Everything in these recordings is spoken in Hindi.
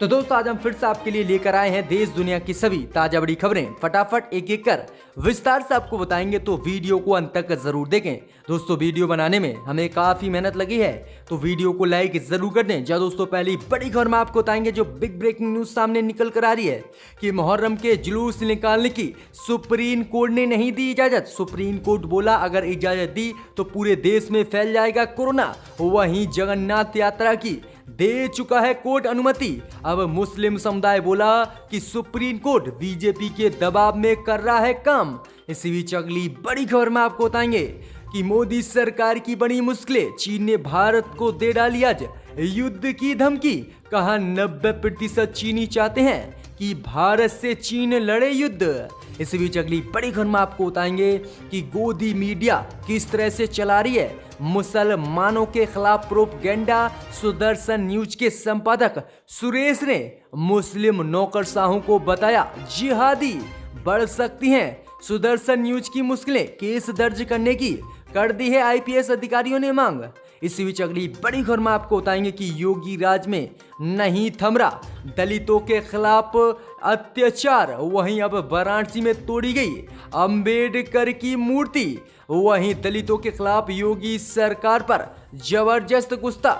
तो दोस्तों आज हम फिर से आपके लिए लेकर आए हैं देश दुनिया की सभी ताजा बड़ी खबरें। फटाफट एक एक कर विस्तार से आपको बताएंगे, तो वीडियो को अंत तक जरूर देखें। दोस्तों वीडियो बनाने में हमें काफी मेहनत लगी है, तो वीडियो को लाइक जरूर कर दें। जब दोस्तों पहली बड़ी खबर में आपको बताएंगे जो बिग ब्रेकिंग न्यूज सामने निकल कर आ रही है कि मुहर्रम के जुलूस निकालने की सुप्रीम कोर्ट ने नहीं दी इजाजत। सुप्रीम कोर्ट बोला अगर इजाजत दी तो पूरे देश में फैल जाएगा कोरोना। वहीं जगन्नाथ यात्रा की दे चुका है कोर्ट अनुमति। अब मुस्लिम समुदाय बोला कि सुप्रीम कोर्ट बीजेपी के दबाव में कर रहा है काम। इसी बीच अगली बड़ी खबर में आपको बताएंगे कि मोदी सरकार की बड़ी मुश्किलें, चीन ने भारत को दे डाली आज युद्ध की धमकी। कहा 90% चीनी चाहते हैं कि भारत से चीन लड़े युद्ध। इसी बीच अगली बड़ी खबर में आपको बताएंगे कि गोदी मीडिया किस तरह से चला रही है मुसलमानों के खिलाफ प्रोपगेंडा। सुदर्शन न्यूज के संपादक सुरेश ने मुस्लिम नौकरशाहों को बताया जिहादी बढ़ सकती हैं। सुदर्शन न्यूज की मुश्किलें, केस दर्ज करने की कर दी है आईपीएस अधिकारियों ने मांग। इसी बीच अगली बड़ी खबर में आपको बताएंगे कि योगी राज में नहीं थम रहा दलितों के खिलाफ अत्याचार। वहीं अब वाराणसी में तोड़ी गई अंबेडकर की मूर्ति। वहीं दलितों के खिलाफ योगी सरकार पर जबरदस्त गुस्सा।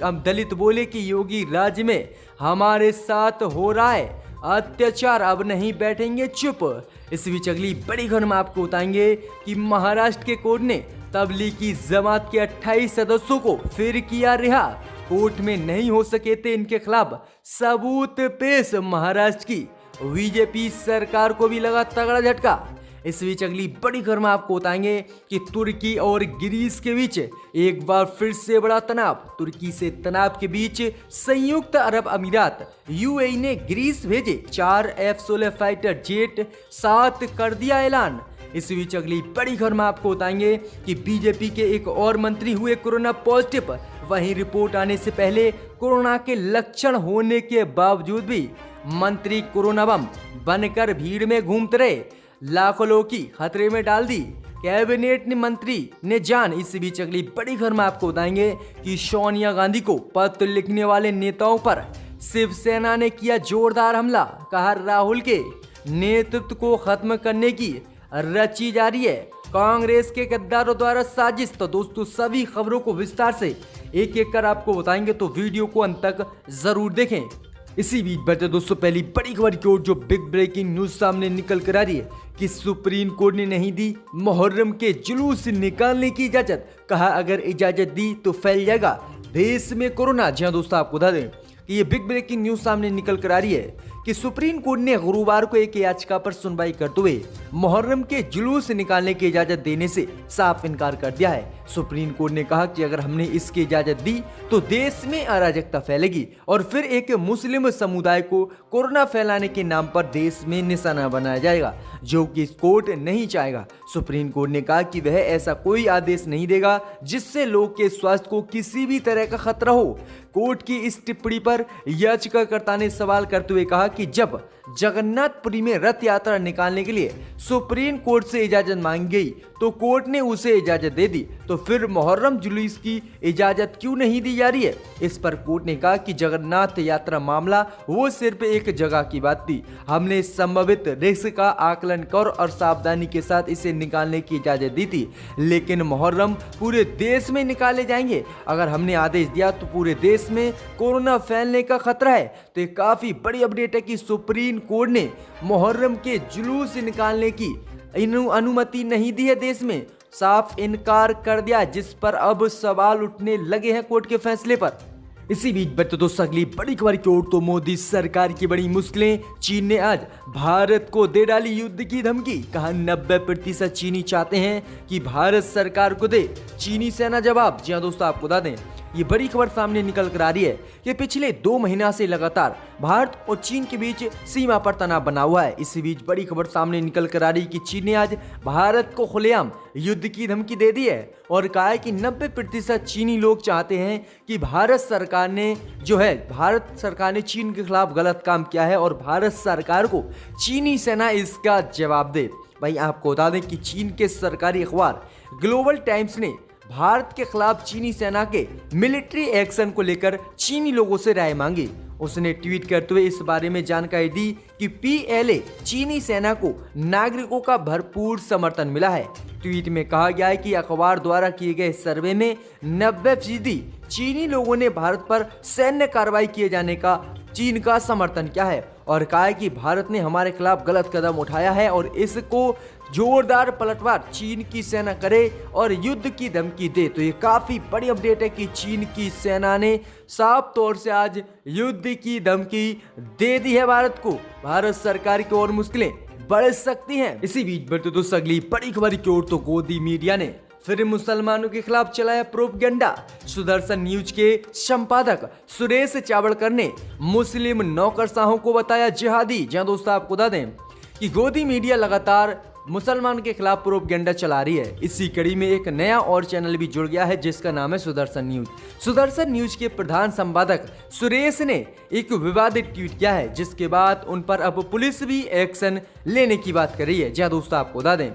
अब दलित बोले कि योगी राज्य में हमारे साथ हो रहा है अत्याचार, अब नहीं बैठेंगे चुप। इस बीच अगली बड़ी खबर में आपको बताएंगे कि महाराष्ट्र के कोर्ट ने तबलीगी जमात के 28 सदस्यों को फिर किया रिहा। कोर्ट में नहीं हो सके थे इनके खिलाफ सबूत पेश। महाराष्ट्र की बीजेपी सरकार को भी लगा तगड़ा झटका। इस बीच अगली बड़ी खबर में आपको बताएंगे कि तुर्की और ग्रीस के बीच एक बार फिर से बड़ा तनाव। तुर्की से तनाव के बीच संयुक्त अरब अमीरात यूएई ने ग्रीस भेजे 4 F-16 फाइटर जेट, 7 कर दिया ऐलान। इस बीच अगली बड़ी खबर में आपको बताएंगे कि बीजेपी के एक और मंत्री हुए कोरोना पॉजिटिव। वहीं रिपोर्ट आने से पहले कोरोना के लक्षण होने के बावजूद भी मंत्री कोरोना बम बनकर भीड़ में घूमते रहे, लाखों लोगों की खतरे में डाल दी कैबिनेट ने मंत्री ने जान। इस बीच अगली बड़ी खबर में आपको बताएंगे कि सोनिया गांधी को पत्र लिखने वाले नेताओं पर शिवसेना ने किया जोरदार हमला। कहा राहुल के नेतृत्व को खत्म करने की रची जा रही है कांग्रेस के गद्दारों द्वारा साजिश। तो दोस्तों सभी खबरों को विस्तार से एक एक कर आपको बताएंगे, तो वीडियो को अंत तक जरूर देखें। इसी बीच बढ़ते दोस्तों पहली बड़ी खबर की ओर जो बिग ब्रेकिंग न्यूज सामने निकल कर आ रही है कि सुप्रीम कोर्ट ने नहीं दी मुहर्रम के जुलूस निकालने की इजाजत। कहा अगर इजाजत दी तो फैल जाएगा देश में कोरोना। जी हाँ दोस्तों आपको बता दें कि ये बिग ब्रेकिंग न्यूज सामने निकल कर आ रही है कि सुप्रीम कोर्ट ने गुरुवार को एक याचिका पर सुनवाई करते हुए मुहर्रम के जुलूस निकालने की इजाजत देने से साफ इनकार कर दिया है। सुप्रीम कोर्ट ने कहा कि अगर हमने इसकी इजाजत दी तो देश में अराजकता फैलेगी और फिर एक मुस्लिम समुदाय को कोरोना फैलाने के नाम पर देश में निशाना बनाया जाएगा, जो कि कोर्ट नहीं चाहेगा। सुप्रीम कोर्ट ने कहा कि वह ऐसा कोई आदेश नहीं देगा जिससे लोग के स्वास्थ्य को किसी भी तरह का खतरा हो। कोर्ट की इस टिप्पणी पर याचिकाकर्ता ने सवाल करते हुए कहा कि जब जगन्नाथपुरी में रथ यात्रा निकालने के लिए सुप्रीम कोर्ट से इजाजत मांगी गई तो कोर्ट ने उसे इजाजत दे दी, तो फिर मुहर्रम जुलूस की इजाजत क्यों नहीं दी जा रही है। इस पर कोर्ट ने कहा कि जगन्नाथ यात्रा मामला वो सिर्फ एक जगह की बात थी। हमने संभावित रिस्क का आकलन कर और सावधानी के साथ इसे निकालने की इजाजत दी थी, लेकिन मुहर्रम पूरे देश में निकाले जाएंगे। अगर हमने आदेश दिया तो पूरे देश में कोरोना फैलने का खतरा है। तो ये काफी बड़ी अपडेट है कि सुप्रीम कोर्ट ने मुहर्रम के जुलूस निकालने की अनुमति नहीं दी है, देश में साफ इनकार कर दिया, जिस पर अब सवाल उठने लगे हैं कोर्ट के फैसले पर। इसी बीच बढ़ते दोस्तों अगली बड़ी खबर की ओर तो मोदी सरकार की बड़ी मुश्किलें, चीन ने आज भारत को दे डाली युद्ध की धमकी। कहा 90% चीनी चाहते हैं कि भारत सरकार को दे चीनी सेना जवाब। जी हाँ दोस्तों आपको बता दें ये बड़ी खबर सामने निकल कर आ रही है कि पिछले 2 महीना से लगातार भारत और चीन के बीच सीमा पर तनाव बना हुआ है। इसी बीच बड़ी खबर सामने निकल कर आ रही है कि चीन ने आज भारत को खुलेआम युद्ध की धमकी दे दी है और कहा है कि 90% चीनी लोग चाहते हैं कि भारत सरकार ने चीन के खिलाफ गलत काम किया है और भारत सरकार को चीनी सेना इसका जवाब दे। भाई आपको बता दें कि चीन के सरकारी अखबार ग्लोबल टाइम्स ने भारत के खिलाफ चीनी सेना के मिलिट्री एक्शन को लेकर चीनी लोगों से राय मांगी। उसने ट्वीट करते हुए इस बारे में जानकारी दी कि PLA चीनी सेना को नागरिकों का भरपूर समर्थन मिला है। ट्वीट में कहा गया है कि अखबार द्वारा किए गए सर्वे में 90% चीनी लोगों ने भारत पर सैन्य कार्रवाई किए जाने का चीन का समर्थन किया है और कहा है कि भारत ने हमारे खिलाफ गलत कदम उठाया है और इसको जोरदार पलटवार चीन की सेना करे और युद्ध की धमकी दे। तो ये काफी बड़ी अपडेट है कि चीन की सेना ने साफ तौर से आज युद्ध की धमकी दे दी है भारत को। भारत सरकार की और मुश्किलें बढ़ सकती हैं। इसी बीच बढ़ते दोस्तों अगली बड़ी खबर की ओर, तो गोदी मीडिया ने फिर मुसलमानों के खिलाफ चलाया प्रोपगेंडा। सुदर्शन न्यूज के संपादक सुरेश चावड़कर ने मुस्लिम नौकरशाहों को बताया जिहादी। जहां दोस्तों आपको बता दें कि गोदी मीडिया लगातार मुसलमान के खिलाफ प्रोपगेंडा चला रही है। इसी कड़ी में एक नया और चैनल भी जुड़ गया है जिसका नाम है सुदर्शन न्यूज। सुदर्शन न्यूज के प्रधान संपादक सुरेश ने एक विवादित ट्वीट किया है जिसके बाद उन पर अब पुलिस भी एक्शन लेने की बात कर रही है। जहां दोस्तों आपको बता दें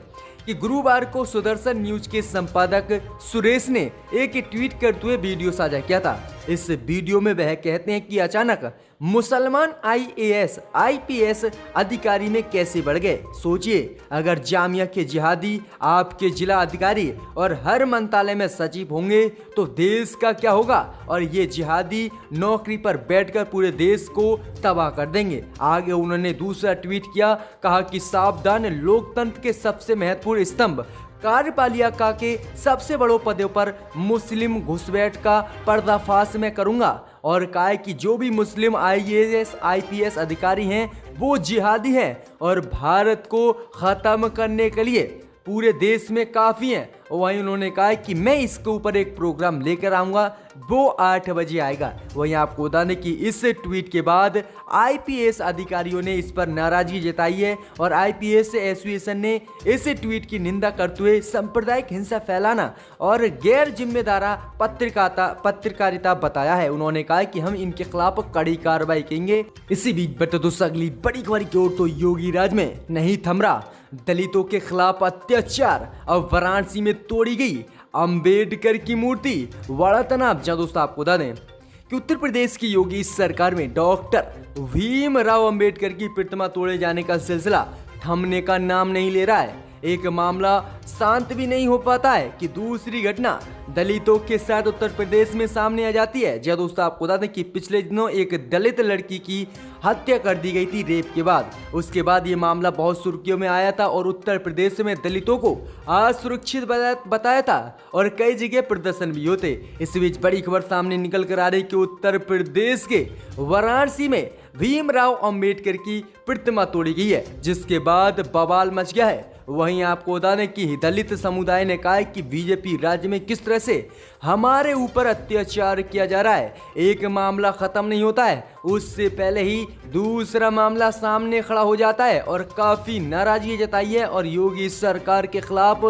कि गुरुवार को सुदर्शन न्यूज के संपादक सुरेश ने एक ट्वीट करते हुए वीडियो साझा किया था। इस वीडियो में वह कहते हैं कि अचानक मुसलमान IAS IPS अधिकारी में कैसे बढ़ गए। सोचिए, अगर जामिया के जिहादी आपके जिला अधिकारी और हर मंत्रालय में सचिव होंगे तो देश का क्या होगा। और ये जिहादी नौकरी पर बैठकर पूरे देश को तबाह कर देंगे। आगे उन्होंने दूसरा ट्वीट किया, कहा कि सावधान, लोकतंत्र के सबसे महत्वपूर्ण स्तंभ कार्यपालिका के सबसे बड़ों पदों पर मुस्लिम घुसपैठ का पर्दाफाश मैं करूंगा। और कहा कि जो भी मुस्लिम IAS IPS अधिकारी हैं वो जिहादी हैं और भारत को खत्म करने के लिए पूरे देश में काफ़ी हैं। वहीं उन्होंने कहा कि मैं इसके ऊपर एक प्रोग्राम लेकर आऊँगा, वो 8 बजे आएगा। वहीं आपको बता दें कि इस ट्वीट के बाद IPS अधिकारियों ने इस पर नाराजगी जताई है और IPS एसोसिएशन ने इस ट्वीट की निंदा करते हुए सांप्रदायिक हिंसा फैलाना और गैर जिम्मेदारा पत्रकारिता बताया है। उन्होंने कहा कि हम इनके खिलाफ कड़ी कार्रवाई करेंगे। इसी बीच बढ़ते दोस्तों अगली बड़ी खबर की ओर, तो योगी राज में नहीं थम रहा, दलितों के खिलाफ अत्याचार। अब वाराणसी में तोड़ी गई अंबेडकर की मूर्ति, बड़ा तनाव। जहां दोस्तों आपको बता दें कि उत्तर प्रदेश की योगी सरकार में डॉक्टर भीमराव अंबेडकर की प्रतिमा तोड़े जाने का सिलसिला थमने का नाम नहीं ले रहा है। एक मामला शांत भी नहीं हो पाता है कि दूसरी घटना दलितों के साथ उत्तर प्रदेश में सामने आ जाती है। जब दोस्तों आपको बता दें कि पिछले दिनों एक दलित लड़की की हत्या कर दी गई थी रेप के बाद। उसके बाद ये मामला बहुत सुर्खियों में आया था और उत्तर प्रदेश में दलितों को असुरक्षित बताया था और कई जगह प्रदर्शन भी होते। इस बीच बड़ी खबर सामने निकल कर आ रही कि उत्तर प्रदेश के वाराणसी में भीमराव अंबेडकर की प्रतिमा तोड़ी गई है, जिसके बाद बवाल मच गया है। वहीं आपको बता दें कि दलित समुदाय ने कहा है कि बीजेपी राज्य में किस तरह से हमारे ऊपर अत्याचार किया जा रहा है। एक मामला खत्म नहीं होता है, उससे पहले ही दूसरा मामला सामने खड़ा हो जाता है और काफी नाराजगी जताई है और योगी सरकार के खिलाफ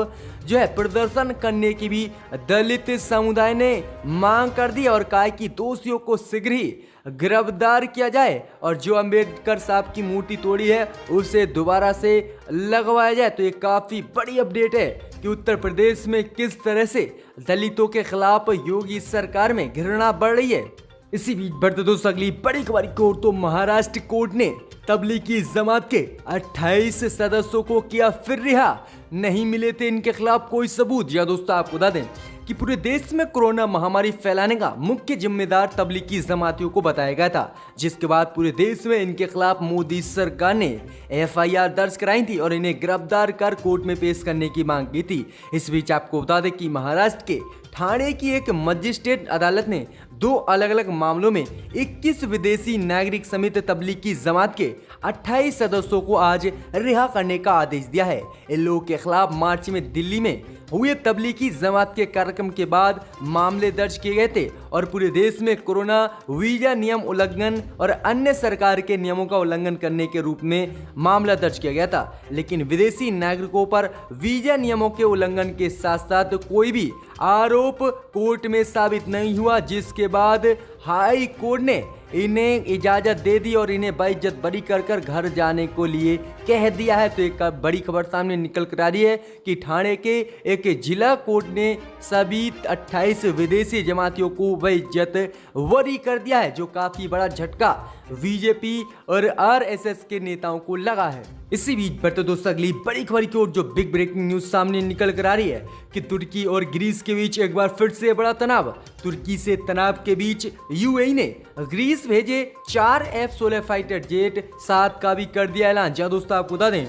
जो है प्रदर्शन करने की भी दलित समुदाय ने मांग कर दी और कहा कि दोषियों को शीघ्र ही गिरफ्तार किया जाए और जो अंबेडकर साहब की मूर्ति तोड़ी है उसे दोबारा से लगवाया जाए। तो ये काफी बड़ी अपडेट है कि उत्तर प्रदेश में किस तरह से दलितों के खिलाफ योगी सरकार में घृणा बढ़ रही है। इसी बीच बढ़ते दोस्तों अगली बड़ी खबर की ओर, तो महाराष्ट्र कोर्ट ने तबलीगी जमात के 28 सदस्यों को किया फिर रिहा। नहीं मिले थे इनके खिलाफ कोई सबूत। या दोस्तों आपको बता दें कि पूरे देश में कोरोना महामारी फैलाने का मुख्य जिम्मेदार तबलीगी जमातियों को बताया गया था, जिसके बाद पूरे देश में इनके खिलाफ मोदी सरकार ने FIR दर्ज कराई थी और इन्हें गिरफ्तार कर कोर्ट में पेश करने की मांग की थी। इस बीच आपको बता दें कि महाराष्ट्र के ठाणे की एक मजिस्ट्रेट अदालत ने 2 अलग अलग मामलों में 21 विदेशी नागरिक समेत तबलीगी जमात के 28 सदस्यों को आज रिहा करने का आदेश दिया है। इन लोगों के खिलाफ मार्च में दिल्ली में हुए तबलीगी जमात के कार्यक्रम के बाद मामले दर्ज किए गए थे और पूरे देश में कोरोना वीजा नियम उल्लंघन और अन्य सरकार के नियमों का उल्लंघन करने के रूप में मामला दर्ज किया गया था। लेकिन विदेशी नागरिकों पर वीजा नियमों के उल्लंघन के साथ साथ कोई भी आरोप कोर्ट में साबित नहीं हुआ, जिसके बाद हाई कोर्ट ने इन्हें इजाजत दे दी और इन्हें बेइज्जत बरी कर कर घर जाने को लिए कह दिया है। तो एक बड़ी खबर सामने निकल कर आ रही है कि ठाणे के एक जिला कोर्ट ने सभी 28 विदेशी जमातियों को बेइज्जत बरी कर दिया है, जो काफी बड़ा झटका बीजेपी और आरएसएस के नेताओं को लगा है। इसी बीच पर तो दोस्तों अगली बड़ी खबर की ओर जो बिग ब्रेकिंग न्यूज सामने निकल कर आ रही है कि तुर्की और ग्रीस के बीच एक बार फिर से बड़ा तनाव। तुर्की से तनाव के बीच यूएई ने ग्रीस भेजे 4 F-16 फाइटर जेट, 7 का भी कर दिया ऐलान। जहां दोस्तों आपको बता दें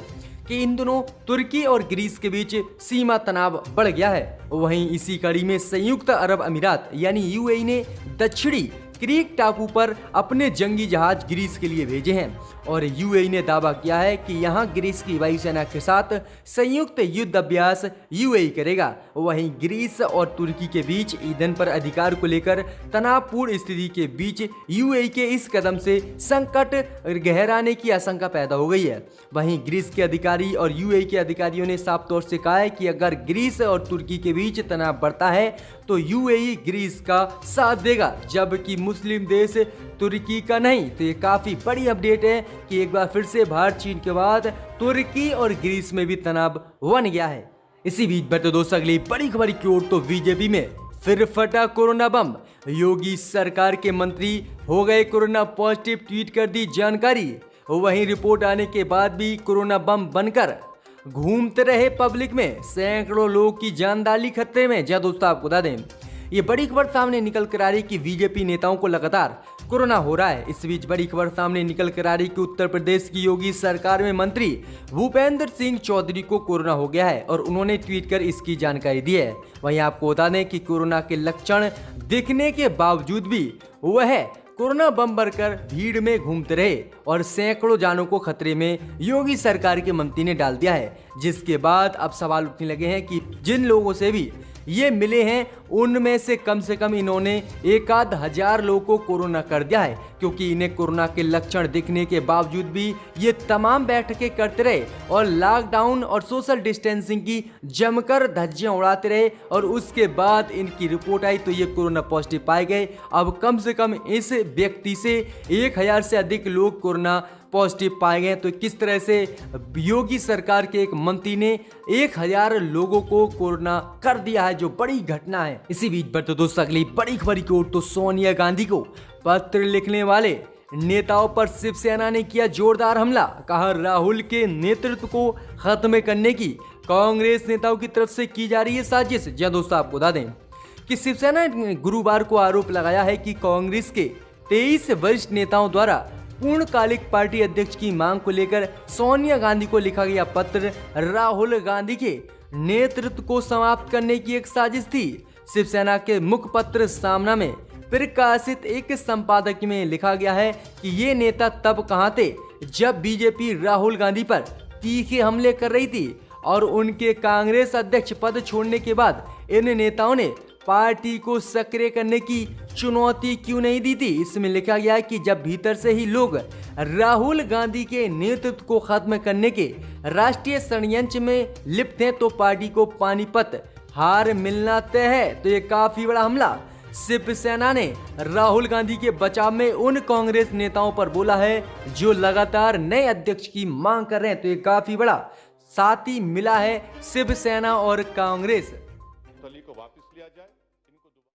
कि इन दोनों तुर्की और ग्रीस के बीच सीमा तनाव बढ़ गया है। वहीं इसी कड़ी में संयुक्त अरब अमीरात यानी यूएई ने दक्षिणी क्रीट टापू पर अपने जंगी जहाज ग्रीस के लिए भेजे हैं और यूएई ने दावा किया है कि यहां ग्रीस की वायुसेना के साथ संयुक्त युद्ध अभ्यास यूएई करेगा। वहीं ग्रीस और तुर्की के बीच ईंधन पर अधिकार को लेकर तनावपूर्ण स्थिति के बीच यूएई के इस कदम से संकट गहराने की आशंका पैदा हो गई है। वहीं ग्रीस के अधिकारी और यूएई के अधिकारियों ने साफ तौर से कहा है कि अगर ग्रीस और तुर्की के बीच तनाव बढ़ता है तो यूएई ग्रीस का साथ देगा, जबकि मुस्लिम देश तुर्की का नहीं। तो ये काफी बड़ी अपडेट है कि एक बार फिर से भारत चीन के बाद तुर्की और ग्रीस में भी तनाव बन गया है। इसी बीच बढ़ते दोस्तों अगली बड़ी खबर की ओर तो बीजेपी में फिर फटा कोरोना बम। योगी सरकार के मंत्री हो गए कोरोना पॉजिटिव, ट्वीट कर दी जानकारी। वहीं रिपोर्ट आने के बाद भी कोरोना बम बनकर घूमते रहे पब्लिक में, सैकड़ों लोगों की जानदाली खतरे में। जहाँ दोस्तों आपको बता दें ये बड़ी खबर सामने निकल कर आ रही कि बीजेपी नेताओं को लगातार कोरोना हो रहा है। इस बीच बड़ी खबर सामने निकल कर आ रही कि उत्तर प्रदेश की योगी सरकार में मंत्री भूपेंद्र सिंह चौधरी को कोरोना हो गया है और उन्होंने ट्वीट कर इसकी जानकारी दी है। वहीं आपको बता दें कि कोरोना के लक्षण दिखने के बावजूद भी वह कोरोना बम भरकर भीड़ में घूमते रहे और सैकड़ों जानों को खतरे में योगी सरकार के मंत्री ने डाल दिया है। जिसके बाद अब सवाल उठने लगे हैं कि जिन लोगों से भी ये मिले हैं उनमें से कम इन्होंने 1,000 लोगों को कोरोना कर दिया है, क्योंकि इन्हें कोरोना के लक्षण दिखने के बावजूद भी ये तमाम बैठकें करते रहे और लॉकडाउन और सोशल डिस्टेंसिंग की जमकर धज्जियां उड़ाते रहे और उसके बाद इनकी रिपोर्ट आई तो ये कोरोना पॉजिटिव पाए गए। अब कम से कम इस व्यक्ति से 1,000 से अधिक लोग कोरोना पॉजिटिव पाए गए। तो किस तरह से योगी सरकार के एक मंत्री ने 1,000 लोगों को कोरोना कर दिया है, जो बड़ी घटना है। इसी बीच पर तो दोस्तों अगली बड़ी खबर की ओर तो सोनिया गांधी को पत्र लिखने वाले नेताओं पर शिवसेना ने किया जोरदार हमला। कहा राहुल के नेतृत्व को खत्म करने की कांग्रेस नेताओं की तरफ से की जा रही है साजिश। जी दोस्तों आपको बता दें कि शिवसेना ने गुरुवार को आरोप लगाया है कि कांग्रेस के 23 वरिष्ठ नेताओं द्वारा पूर्णकालिक पार्टी अध्यक्ष की मांग को लेकर सोनिया गांधी को लिखा गया पत्र राहुल गांधी के नेतृत्व को समाप्त करने की एक साजिश थी। शिवसेना के मुखपत्र सामना में प्रकाशित एक संपादक में लिखा गया है कि ये नेता तब कहां थे जब बीजेपी राहुल गांधी पर तीखे हमले कर रही थी और उनके कांग्रेस अध्यक्ष पद छोड़ने के बाद इन नेताओं ने पार्टी को सक्रिय करने की चुनौती क्यों नहीं दी थी। इसमें लिखा गया है कि जब भीतर से ही लोग राहुल गांधी के नेतृत्व को खत्म करने के राष्ट्रीय षड्यंत्र में लिप्त हैं तो पार्टी को पानीपत हार मिलना तय है। तो ये काफी बड़ा हमला शिवसेना ने राहुल गांधी के बचाव में उन कांग्रेस नेताओं पर बोला है जो लगातार नए अध्यक्ष की मांग कर रहे हैं। तो ये काफी बड़ा साथी मिला है शिवसेना और कांग्रेस